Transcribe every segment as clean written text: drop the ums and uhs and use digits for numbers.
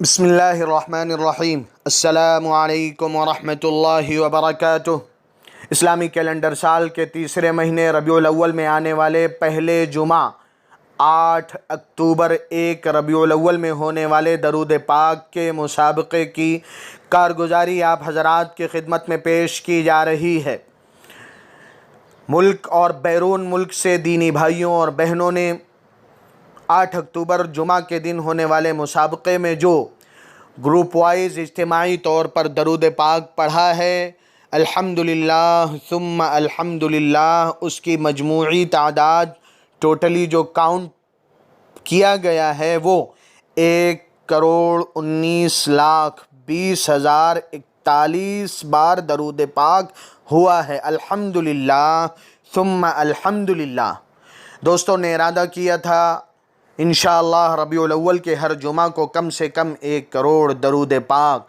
بسم اللہ الرحمن الرحیم۔ السلام علیکم ورحمۃ اللہ وبرکاتہ۔ اسلامی کیلنڈر سال کے تیسرے مہینے ربیع الاول میں آنے والے پہلے جمعہ 8 اکتوبر 1 ربیع الاول میں ہونے والے درود پاک کے مسابقے کی کارگزاری آپ حضرات کی خدمت میں پیش کی جا رہی ہے۔ ملک اور بیرون ملک سے دینی بھائیوں اور بہنوں نے 8 اکتوبر جمعہ کے دن ہونے والے مسابقے میں جو گروپ وائز اجتماعی طور پر درود پاک پڑھا ہے، الحمدللہ ثم الحمدللہ، اس کی مجموعی تعداد ٹوٹلی جو کاؤنٹ کیا گیا ہے وہ 1,19,20,041 بار درود پاک ہوا ہے۔ الحمدللہ ثم الحمدللہ۔ دوستوں نے ارادہ کیا تھا انشاءاللہ ربیع الاول کے ہر جمعہ کو کم سے کم 1 کروڑ درود پاک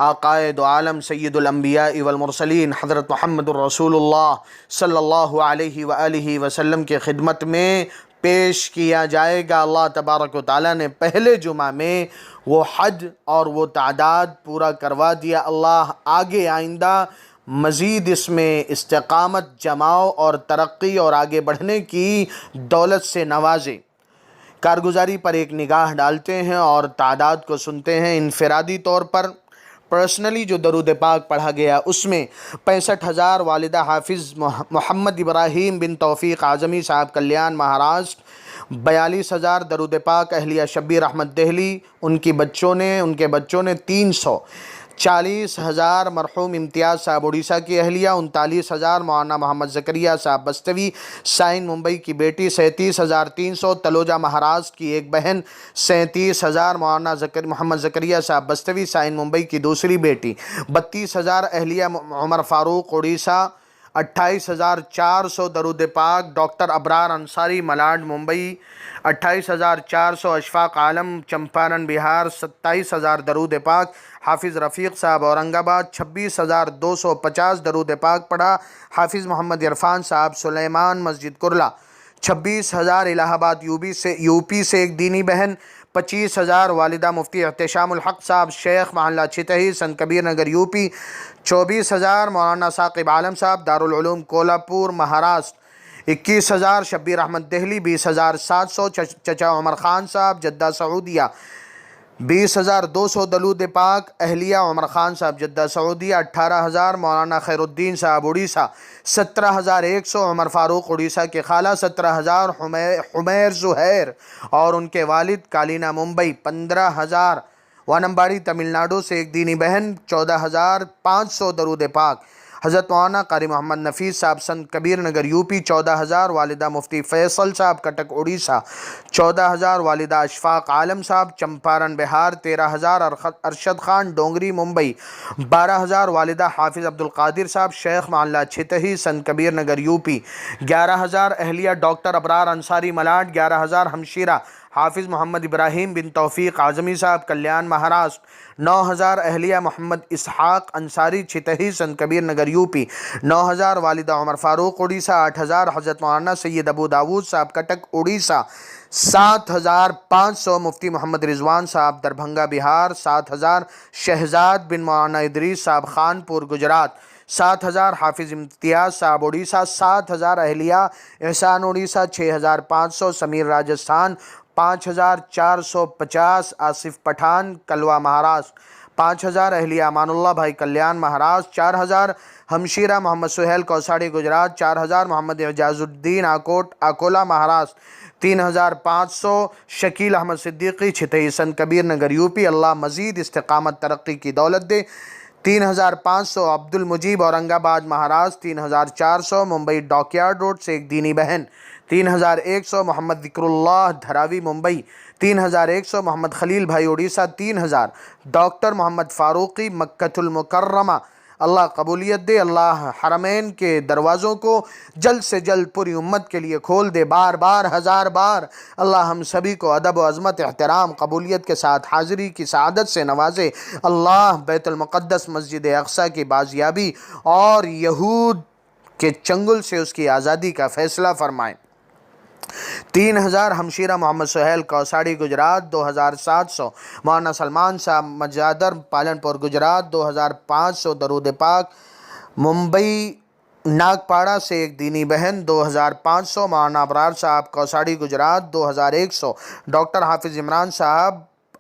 آقائے دو عالم سید الانبیاء والمرسلین حضرت محمد الرسول اللہ صلی اللہ علیہ وآلہ وسلم کے خدمت میں پیش کیا جائے گا۔ اللہ تبارک و تعالیٰ نے پہلے جمعہ میں وہ حد اور وہ تعداد پورا کروا دیا۔ اللہ آگے آئندہ مزید اس میں استقامت، جماؤ اور ترقی اور آگے بڑھنے کی دولت سے نوازے۔ کارگزاری پر ایک نگاہ ڈالتے ہیں اور تعداد کو سنتے ہیں۔ انفرادی طور پر پرسنلی جو درود پاک پڑھا گیا اس میں 65,000 والدہ حافظ محمد ابراہیم بن توفیق اعظمی صاحب کلیان مہاراشٹر، 42,000 درود پاک اہلیہ شبیر احمد دہلی ان کے بچوں نے 340,000 مرحوم امتیاز صاحب اڑیسہ کی اہلیہ، 39,000 مولانا محمد زکریا صاحب بستوی سائن ممبئی کی بیٹی، 37,300 تلوجہ مہاراشٹر کی ایک بہن، 37,000 مولانا محمد زکریا صاحب بستوی سائن ممبئی کی دوسری بیٹی، 32,000 اہلیہ عمر فاروق اڑیسہ، 28,400 درود پاک ڈاکٹر ابرار انصاری ملاڈ ممبئی، 28,400 اشفاق عالم چمپارن بہار، 27,000 درود پاک حافظ رفیق صاحب اورنگ آباد، 26,250 درود پاک پڑھا حافظ محمد عرفان صاحب سلیمان مسجد کرلا، 26,000 الہ آباد یو پی سے ایک دینی بہن، 25,000 والدہ مفتی احتشام الحق صاحب شیخ محلہ چھتہی سنت کبیر نگر یو پی، 24,000 مولانا ثاقب عالم صاحب دارالعلوم کولہاپور مہاراشٹر، 21,000 شبیر احمد دہلی، 20,700 چچا عمر خان صاحب جدہ سعودیہ، 20,200 درود پاک اہلیہ عمر خان صاحب جدہ سعودیہ، 18,000 مولانا خیر الدین صاحب اڑیسہ، 17,100 عمر فاروق اڑیسہ کے خالہ، 17,000 حمیر زہیر اور ان کے والد کالینا ممبئی، 15,000 وانمباڑی تمل ناڈو سے ایک دینی بہن، 14,500 درود پاک حضرت مولانا قاری محمد نفیس صاحب سنت کبیر نگر یو پی، 14,000 والدہ مفتی فیصل صاحب کٹک اڑیسہ، 14,000 والدہ اشفاق عالم صاحب چمپارن بہار، 13,000 ارشد خان ڈونگری ممبئی، 12,000 والدہ حافظ عبدالقادر صاحب شیخ محلہ چھتہی سنت کبیر نگر یو پی، 11,000 اہلیہ ڈاکٹر ابرار انصاری ملاڈ، 11,000 ہمشیرہ حافظ محمد ابراہیم بن توفیق اعظمی صاحب کلیان مہاراشٹر، 9,000 اہلیہ محمد اسحاق انصاری چھتہی سنت کبیر نگر یو پی، 9,000 والدہ عمر فاروق اڑیسہ، 8,000 حضرت مولانا سید ابو داود صاحب کٹک اڑیسہ، 7,500 مفتی محمد رضوان صاحب دربھنگہ بہار، 7,000 شہزاد بن مولانا ادریس صاحب خانپور گجرات، 7,000 حافظ امتیاز صاحب اڑیسہ، 7,000 اہلیہ احسان اڑیسہ، 6,500 سمیر راجستھان، 5,450 آصف پٹھان کلوا مہاراشٹر، 5,000 اہلیہ امان اللہ بھائی کلیان مہاراشٹر، 4,000 ہمشیرہ محمد سہیل کوساڑی گجرات، 4,000 محمد اعجاز الدین اکولا مہاراشٹر، 3,500 شکیل احمد صدیقی چھتہی سنت کبیر نگر یو پی۔ اللہ مزید استقامت ترقی کی دولت دے۔ 3,500 عبد المجیب اورنگ آباد مہاراشٹر، 3,400 ممبئی ڈاکیارڈ روڈ سے ایک دینی بہن، 3,100 محمد ذکر اللہ دھراوی ممبئی، 3,100 محمد خلیل بھائی اڑیسہ، 3,000 ڈاکٹر محمد فاروقی مکۃ المکرمہ۔ اللہ قبولیت دے، اللہ حرمین کے دروازوں کو جلد سے جلد پوری امت کے لیے کھول دے، بار بار ہزار بار اللہ ہم سبھی کو ادب و عظمت، احترام، قبولیت کے ساتھ حاضری کی سعادت سے نوازے۔ اللہ بیت المقدس مسجد اقصیٰ کی بازیابی اور یہود کے چنگل سے اس کی آزادی کا فیصلہ فرمائے۔ 3000 ہمشیرہ محمد سہیل کوساڑی گجرات 2700 مولانا سلمان صاحب مجادر پالنپور گجرات 2500 درود پاک ممبئی ناگپاڑا سے ایک دینی بہن 2500 مولانا ابرار صاحب کوساڑی گجرات 2100 ڈاکٹر حافظ عمران صاحب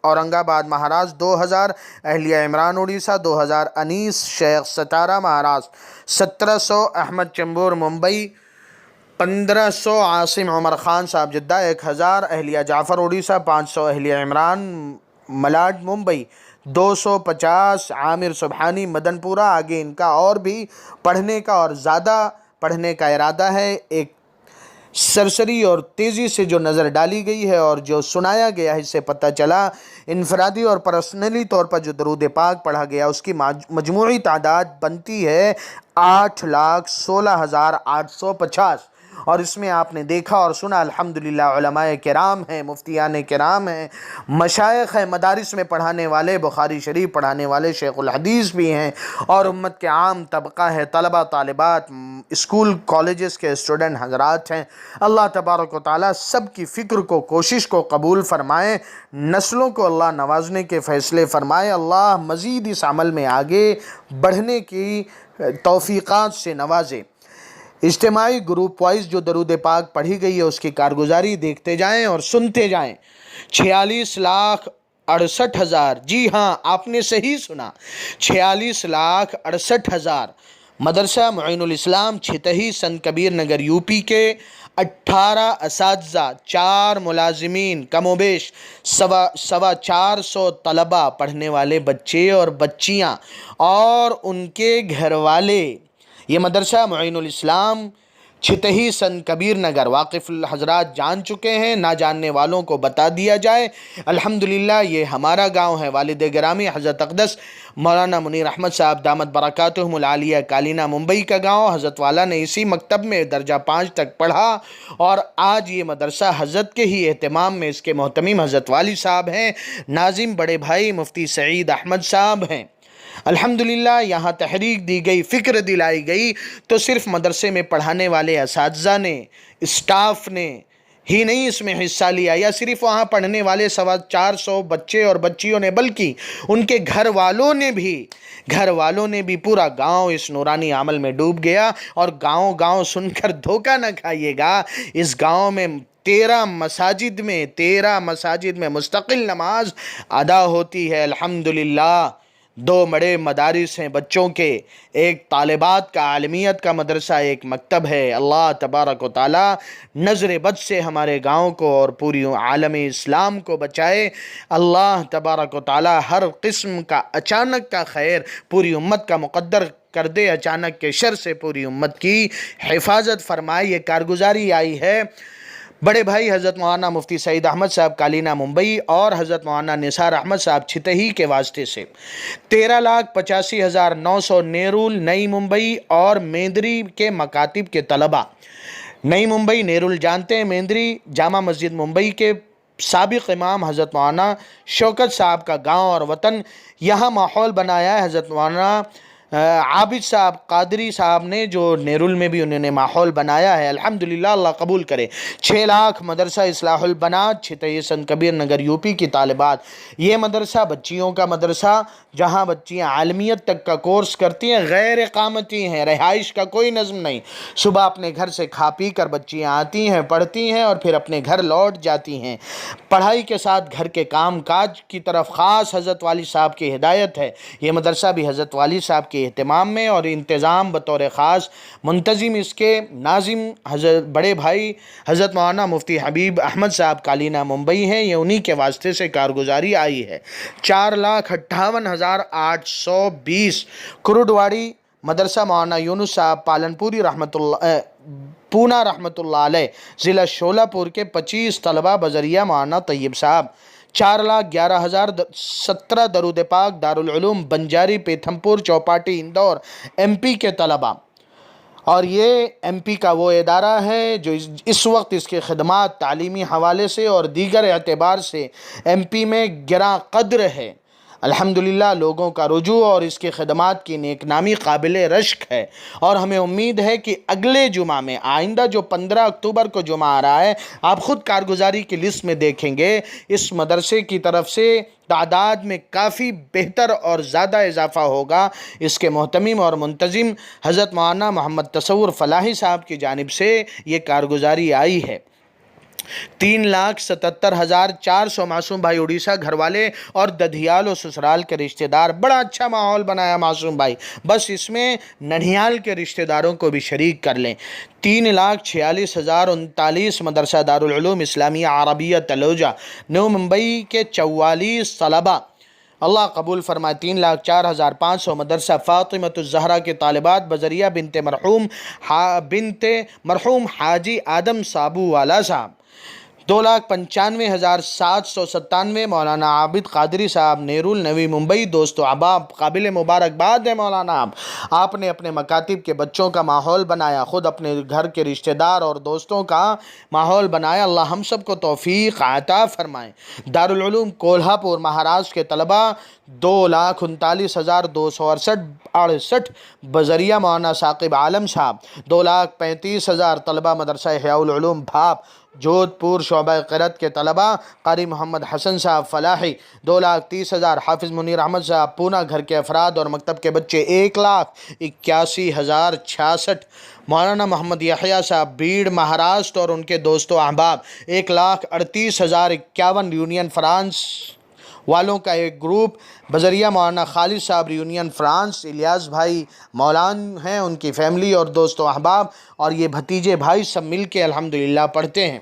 اورنگ آباد مہاراشٹر 2000 اہلیہ عمران اڑیسہ 2000 انیس شیخ ستارہ مہاراشٹر 1700 احمد چمبور ممبئی 1500 عاصم عمر خان صاحب جدہ 1000 اہلیہ جعفر اڑیسہ 500 اہلیہ عمران ملاڈ ممبئی 250 عامر سبحانی مدن پورہ۔ آگے ان کا اور بھی پڑھنے کا اور زیادہ پڑھنے کا ارادہ ہے۔ ایک سرسری اور تیزی سے جو نظر ڈالی گئی ہے اور جو سنایا گیا ہے اس سے پتہ چلا انفرادی اور پرسنلی طور پر جو درود پاک پڑھا گیا اس کی مجموعی تعداد بنتی ہے 8,16,850، اور اس میں آپ نے دیکھا اور سنا الحمدللہ علماء کرام ہیں، مفتیان کرام ہیں، مشائخ ہیں، مدارس میں پڑھانے والے، بخاری شریف پڑھانے والے شیخ الحدیث بھی ہیں، اور امت کے عام طبقہ ہے، طلبہ طالبات، اسکول کالجز کے اسٹوڈنٹ حضرات ہیں۔ اللہ تبارک و تعالیٰ سب کی فکر کو کوشش کو قبول فرمائے، نسلوں کو اللہ نوازنے کے فیصلے فرمائے، اللہ مزید اس عمل میں آگے بڑھنے کی توفیقات سے نوازے۔ اجتماعی گروپ وائز جو درود پاک پڑھی گئی ہے اس کی کارگزاری دیکھتے جائیں اور سنتے جائیں۔ 46,68,000، جی ہاں آپ نے صحیح سنا، 46,68,000 مدرسہ معین الاسلام چھتہی سنت کبیر نگر یو پی کے 18 اساتذہ، 4 ملازمین، کم و بیش 450 طلبہ، پڑھنے والے بچے اور بچیاں اور ان کے گھر والے۔ یہ مدرسہ معین الاسلام چھتہی سنت کبیر نگر، واقف حضرات جان چکے ہیں، نہ جاننے والوں کو بتا دیا جائے۔ الحمدللہ یہ ہمارا گاؤں ہے۔ والد گرامی حضرت اقدس مولانا منیر احمد صاحب دامت برکاتہم العالیہ کالینہ ممبئی کا گاؤں، حضرت والا نے اسی مکتب میں درجہ 5 تک پڑھا، اور آج یہ مدرسہ حضرت کے ہی اہتمام میں اس کے محتمم حضرت والی صاحب ہیں، ناظم بڑے بھائی مفتی سعید احمد صاحب ہیں۔ الحمدللہ یہاں تحریک دی گئی، فکر دلائی گئی، تو صرف مدرسے میں پڑھانے والے اساتذہ نے، اسٹاف نے ہی نہیں اس میں حصہ لیا، یا صرف وہاں پڑھنے والے 450 بچے اور بچیوں نے، بلکہ ان کے گھر والوں نے بھی پورا گاؤں اس نورانی عمل میں ڈوب گیا۔ اور گاؤں سن کر دھوکہ نہ کھائیے گا، اس گاؤں میں 13 مساجد میں مستقل نماز ادا ہوتی ہے۔ الحمدللہ 2 بڑے مدارس ہیں بچوں کے، ایک طالبات کا عالمیت کا مدرسہ، ایک مکتب ہے۔ اللہ تبارک و تعالی نظر بد سے ہمارے گاؤں کو اور پوری عالم اسلام کو بچائے۔ اللہ تبارک و تعالی ہر قسم کا اچانک کا خیر پوری امت کا مقدر کر دے، اچانک کے شر سے پوری امت کی حفاظت فرمائے۔ یہ کارگزاری آئی ہے بڑے بھائی حضرت مولانا مفتی سعید احمد صاحب کالینہ ممبئی اور حضرت مولانا نثار احمد صاحب چھتہی کے واسطے سے۔ 13,85,900 نیرول نئی ممبئی اور میندری کے مکاتب کے طلبہ۔ نئی ممبئی نیرول جانتے ہیں، میندری جامع مسجد ممبئی کے سابق امام حضرت مولانا شوکت صاحب کا گاؤں اور وطن۔ یہاا ماحول بنایا ہے حضرت مولانا عابد صاحب قادری صاحب نے، جو نیرول میں بھی انہوں نے ماحول بنایا ہے۔ الحمدللہ اللہ قبول کرے۔ 6 لاکھ مدرسہ اصلاح البنات چھتہی سنت کبیر نگر یو پی کی طالبات۔ یہ مدرسہ بچیوں کا مدرسہ، جہاں بچیاں عالمیت تک کا کورس کرتی ہیں، غیر اقامتی ہیں، رہائش کا کوئی نظم نہیں۔ صبح اپنے گھر سے کھا پی کر بچیاں آتی ہیں، پڑھتی ہیں اور پھر اپنے گھر لوٹ جاتی ہیں۔ پڑھائی کے ساتھ گھر کے کام کاج کی طرف خاص حضرت والی صاحب کی ہدایت ہے۔ یہ مدرسہ بھی حضرت والی صاحب کے اہتمام میں اور انتظام بطور خاص منتظم اس کے ناظم حضرت بڑے بھائی حضرت مولانا مفتی حبیب احمد صاحب کالینہ ممبئی ہیں۔ یہ انہی کے واسطے سے کارگزاری آئی ہے۔ 4,58,820 کرڈواڑی مدرسہ مولانا یونس صاحب پالنپوری پونا رحمۃ اللہ علیہ، ضلع شولہ پور کے 25 طلبہ بذریعہ مولانا طیب صاحب۔ 4,11,017 درود پاک دارالعلوم بنجاری پیتھمپور چوپاٹی اندور ایم پی کے طلبہ۔ اور یہ ایم پی کا وہ ادارہ ہے جو اس وقت اس کے خدمات تعلیمی حوالے سے اور دیگر اعتبار سے ایم پی میں گراں قدر ہے۔ الحمدللہ لوگوں کا رجوع اور اس کی خدمات کی نیک نامی قابل رشک ہے، اور ہمیں امید ہے کہ اگلے جمعہ میں، آئندہ جو 15 اکتوبر کو جمعہ آ رہا ہے، آپ خود کارگزاری کی لسٹ میں دیکھیں گے، اس مدرسے کی طرف سے تعداد میں کافی بہتر اور زیادہ اضافہ ہوگا۔ اس کے محتمم اور منتظم حضرت مولانا محمد تصور فلاحی صاحب کی جانب سے یہ کارگزاری آئی ہے۔ 3,77,400 معصوم بھائی اڑیسہ گھر والے اور ددھیال و سسرال کے رشتہ دار، بڑا اچھا ماحول بنایا معصوم بھائی، بس اس میں ننھیال کے رشتہ داروں کو بھی شریک کر لیں۔ 3,46,039 مدرسہ دارالعلوم اسلامیہ عربیہ تلوجہ نیو ممبئی کے 44 طلبہ اللہ قبول فرمائے۔ 3,04,500 مدرسہ فاطمۃ الزہرا کے طالبات بذریعہ بنت مرحوم حاجی آدم صابو والا صاحب۔ 2,95,797 مولانا عابد قادری صاحب نیرول نوی ممبئی۔ دوستو احباب، قابل مبارکباد ہے مولانا آپ نے اپنے مکاتب کے بچوں کا ماحول بنایا، خود اپنے گھر کے رشتہ دار اور دوستوں کا ماحول بنایا، اللہ ہم سب کو توفیق عطا فرمائے۔ دارالعلوم کولہاپور مہاراشٹر کے طلبہ 2,39,268 بذریعہ مولانا ثاقب عالم صاحب۔ 2,35,000 طلبہ مدرسہ احیاء العلوم بھاپ جودھ پور شعبہ قرأت کے طلبہ قاری محمد حسن صاحب فلاحی۔ 2,30,000 حافظ منیر احمد صاحب پونا گھر کے افراد اور مکتب کے بچے۔ 1,81,066 مولانا محمد یحییٰ صاحب بیڑ مہاراشٹر اور ان کے دوستو احباب۔ 1,38,051 یونین فرانس والوں کا ایک گروپ بذریعہ مولانا خالد صاحب یونین فرانس، الیاس بھائی مولان ہیں، ان کی فیملی اور دوست و احباب اور یہ بھتیجے بھائی سب مل کے الحمدللہ پڑھتے ہیں۔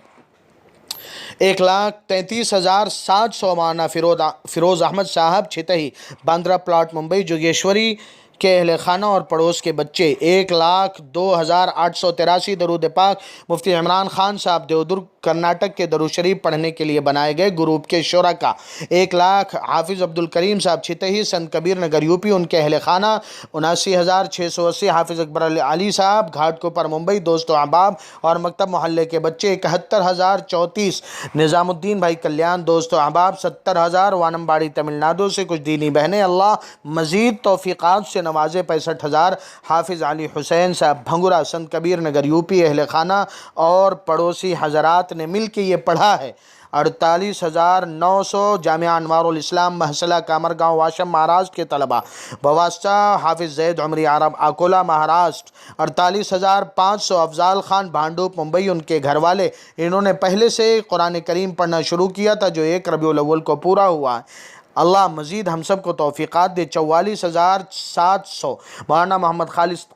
1,33,700 مولانا فیروز احمد صاحب چھتہی باندرا پلاٹ ممبئی جوگیشوری کے اہل خانہ اور پڑوس کے بچے۔ 1,02,883 درود پاک مفتی عمران خان صاحب دیودرگ کرناٹک کے درود شریف پڑھنے کے لیے بنائے گئے گروپ کے شرکا۔ 1,00,000 حافظ عبدالکریم صاحب چھتہی سنت کبیر نگر یوپی، ان کے اہل خانہ۔ 79,680 حافظ اکبر علی صاحب گھاٹ کوپر ممبئی، دوست و احباب اور مکتب محلے کے بچے۔ 71,034 نظام الدین بھائی کلیان، دوست و احباب۔ 70,000 وانمباڑی تمل ناڈو سے کچھ دینی بہنیں، اللہ مزید توفیقات سے نوازے۔ 65,000 حافظ علی حسین صاحب بھنگورہ سنت کبیر نگر یوپی، اہل خانہ اور پڑوسی حضرات نے مل کے یہ پڑھا ہے۔ 48,900 جامعہ انوار الاسلام محصلہ کامرگاؤں واشم مہاراشٹر کے طلبہ بواسطہ حافظ زید عمری عرب اکولہ مہاراشٹر۔ 48,500 افضال خان بھانڈوپ ممبئی، ان کے گھر والے، انہوں نے پہلے سے قرآن کریم پڑھنا شروع کیا تھا جو 1 ربیع الاول کو پورا ہوا ہے، اللہ مزید ہم سب کو توفیقات دے۔ 44,700 مولانا محمد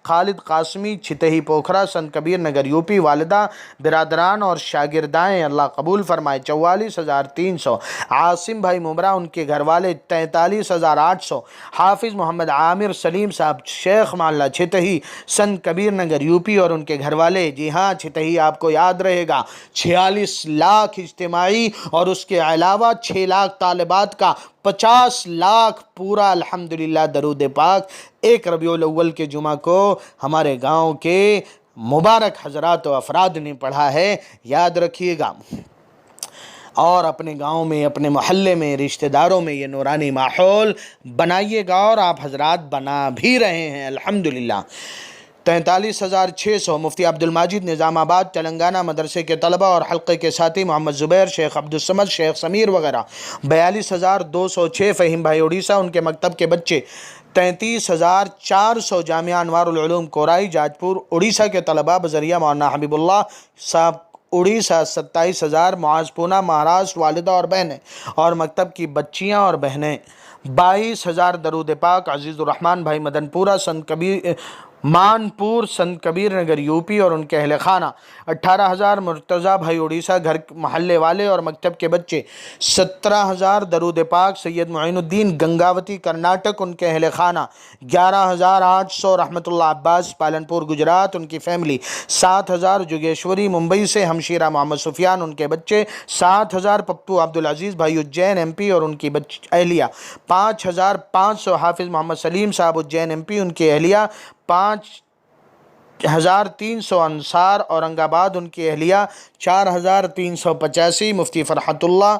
خالد قاسمی چھتہی پوکھرا سنت کبیر نگر یوپی، والدہ برادران اور شاگردائیں اللہ قبول فرمائے۔ 44,300 عاصم بھائی ممرا، ان کے گھر والے۔ 43,800 حافظ محمد عامر سلیم صاحب شیخ محلہ چھتہی سنت کبیر نگر یوپی اور ان کے گھر والے۔ جی ہاں، چھتہی آپ کو یاد رہے گا 46 لاکھ اجتماعی اور اس کے علاوہ 6 لاکھ طالبات کا 50 لاکھ پورا الحمدللہ درود پاک 1 ربیع الاول کے جمعہ کو ہمارے گاؤں کے مبارک حضرات و افراد نے پڑھا ہے، یاد رکھیے گا۔ اور اپنے گاؤں میں، اپنے محلے میں، رشتہ داروں میں یہ نورانی ماحول بنائیے گا، اور آپ حضرات بنا بھی رہے ہیں الحمدللہ۔ 43,600 مفتی عبدالماجد نظام آباد تلنگانہ مدرسے کے طلبہ اور حلقے کے ساتھی محمد زبیر، شیخ عبدالصمد، شیخ سمیر وغیرہ۔ 42,206 فہیم بھائی اڑیسہ، ان کے مکتب کے بچے۔ 33,400 جامعہ انوار العلوم کورائی جاج پور اڑیسہ کے طلبہ بذریعہ مولانا حبیب اللہ صاحب اڑیسہ۔ 27,000 معاذ پونا مہاراشٹر، والدہ اور بہنیں اور مکتب کی بچیاں اور بہنیں۔ 22,000 درود پاک عزیز الرحمان بھائی مدن پورہ مانپور سنت کبیر نگر یوپی اور ان کے اہل خانہ۔ 18,000 مرتضیٰ بھائی اڑیسہ گھر محلے والے اور مکتب کے بچے۔ 17,000 درود پاک سید معین الدین گنگاوتی کرناٹک، ان کے اہل خانہ۔ 11,800 رحمت اللہ عباس پالنپور گجرات، ان کی فیملی۔ 7,000 جوگیشوری ممبئی سے ہمشیرہ محمد سفیان، ان کے بچے۔ 7,000 پپو عبدالعزیز بھائی اجین ایم پی اور ان کی اہلیہ۔ 5,500 حافظ محمد سلیم صاحب اجین ایم پی، ان کی اہلیہ۔ 5,300 انصار اورنگ آباد، ان کی اہلیہ۔ 4,385 مفتی فرحت اللہ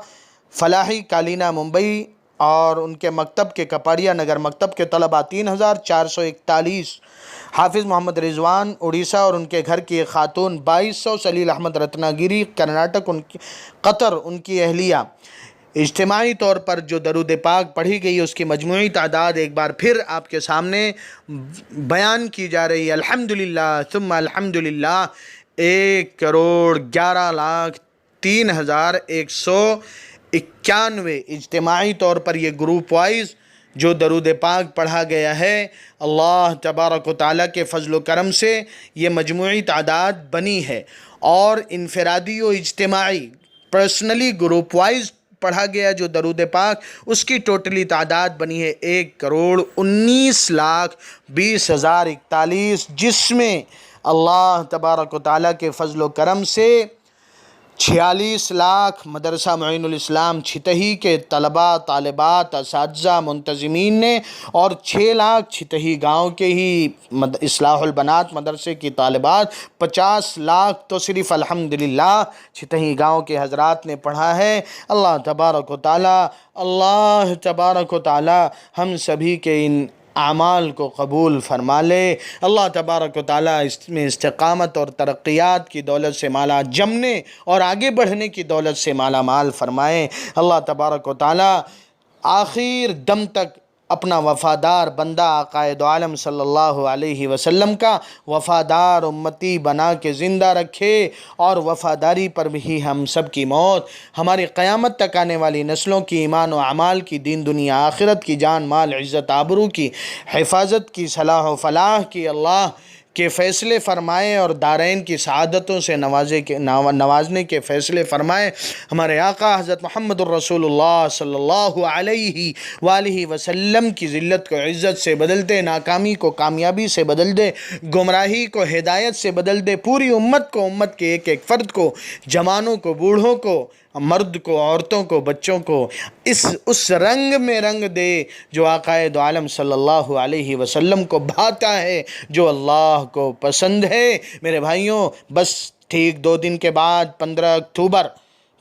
فلاحی کالینہ ممبئی، اور ان کے مکتب کے کپاڑیا نگر مکتب کے طلباء 3441، حافظ محمد رضوان اڑیسہ اور ان کے گھر کی ایک خاتون 2200، سلیل احمد رتنا گیری کرناٹک قطر ان کی اہلیہ۔ اجتماعی طور پر جو درود پاک پڑھی گئی اس کی مجموعی تعداد ایک بار پھر آپ کے سامنے بیان کی جا رہی ہے۔ الحمدللہ ثم الحمدللہ 1,11,03,191 اجتماعی طور پر یہ گروپ وائز جو درود پاک پڑھا گیا ہے، اللہ تبارک و تعالیٰ کے فضل و کرم سے یہ مجموعی تعداد بنی ہے، اور انفرادی و اجتماعی پرسنلی گروپ وائز پڑھا گیا جو درود پاک، اس کی ٹوٹلی تعداد بنی ہے 1,19,20,041، جس میں اللہ تبارک و تعالیٰ کے فضل و کرم سے 46 لاکھ مدرسہ معین الاسلام چھتہی کے طلباء، طالبات، اساتذہ، منتظمین نے، اور 6 لاکھ چھتہی گاؤں کے ہی اصلاح البنات مدرسے کی طالبات، 50 لاکھ تو صرف الحمدللہ چھتہی گاؤں کے حضرات نے پڑھا ہے۔ اللہ تبارک و تعالی ہم سبھی کے ان اعمال کو قبول فرما لے۔ اللہ تبارک و تعالیٰ اس میں استقامت اور ترقیات کی دولت سے مالا جمنے اور آگے بڑھنے کی دولت سے مالا مال فرمائے۔ اللہ تبارک و تعالیٰ آخر دم تک اپنا وفادار بندہ آقا دو عالم صلی اللہ علیہ وسلم کا وفادار امتی بنا کے زندہ رکھے، اور وفاداری پر بھی ہم سب کی موت، ہماری قیامت تک آنے والی نسلوں کی ایمان و اعمال کی، دین دنیا آخرت کی، جان مال عزت آبرو کی حفاظت کی، صلاح و فلاح کی اللہ کے فیصلے فرمائے، اور دارین کی سعادتوں سے نوازنے کے فیصلے فرمائے۔ ہمارے آقا حضرت محمد الرسول اللہ صلی اللہ علیہ وآلہ وسلم کی ذلت کو عزت سے بدل دے، ناکامی کو کامیابی سے بدل دے، گمراہی کو ہدایت سے بدل دے، پوری امت کو، امت کے ایک ایک فرد کو، جوانوں کو، بوڑھوں کو، مرد کو، عورتوں کو، بچوں کو اس رنگ میں رنگ دے جو آقا دو عالم صلی اللہ علیہ وسلم کو بھاتا ہے، جو اللہ کو پسند ہے۔ میرے بھائیوں، بس ٹھیک 2 دن کے بعد 15 اکتوبر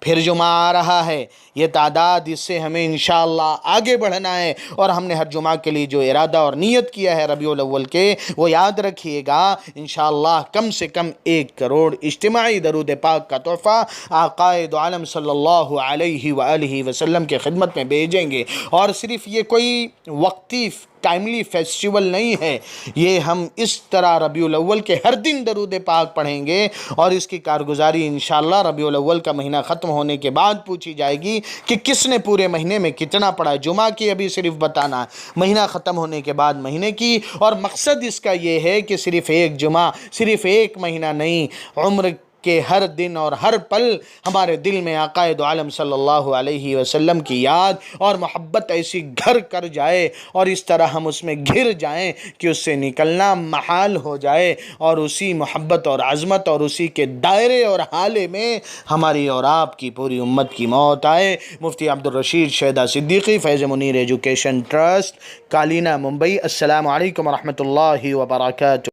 پھر جمعہ آ رہا ہے۔ یہ تعداد، اس سے ہمیں انشاءاللہ آگے بڑھنا ہے، اور ہم نے ہر جمعہ کے لیے جو ارادہ اور نیت کیا ہے ربیع الاول کے، وہ یاد رکھیے گا، انشاءاللہ کم سے کم 1 کروڑ اجتماعی درود پاک کا تحفہ آقا دو عالم صلی اللہ علیہ وآلہ وسلم کے خدمت میں بھیجیں گے۔ اور صرف یہ کوئی وقتی ٹائملی فیسٹیول نہیں ہے، یہ ہم اس طرح ربیع الاول کے ہر دن درود پاک پڑھیں گے، اور اس کی کارگزاری انشاءاللہ ربیع الاول کا مہینہ ختم ہونے کے بعد پوچھی جائے گی کہ کس نے پورے مہینے میں کتنا پڑھا ہے۔ جمعہ کی ابھی صرف بتانا ہے، مہینہ ختم ہونے کے بعد مہینے کی، اور مقصد اس کا یہ ہے کہ صرف 1 جمعہ، صرف 1 مہینہ نہیں، عمر کہ ہر دن اور ہر پل ہمارے دل میں آقا دو عالم صلی اللہ علیہ وسلم کی یاد اور محبت ایسی گھر کر جائے، اور اس طرح ہم اس میں گھر جائیں کہ اس سے نکلنا محال ہو جائے، اور اسی محبت اور عظمت اور اسی کے دائرے اور حالے میں ہماری اور آپ کی پوری امت کی موت آئے۔ مفتی عبدالرشید شیدہ صدیقی، فیض منیر ایجوکیشن ٹرسٹ، کالینہ، ممبئی۔ السلام علیکم ورحمۃ اللہ وبرکاتہ۔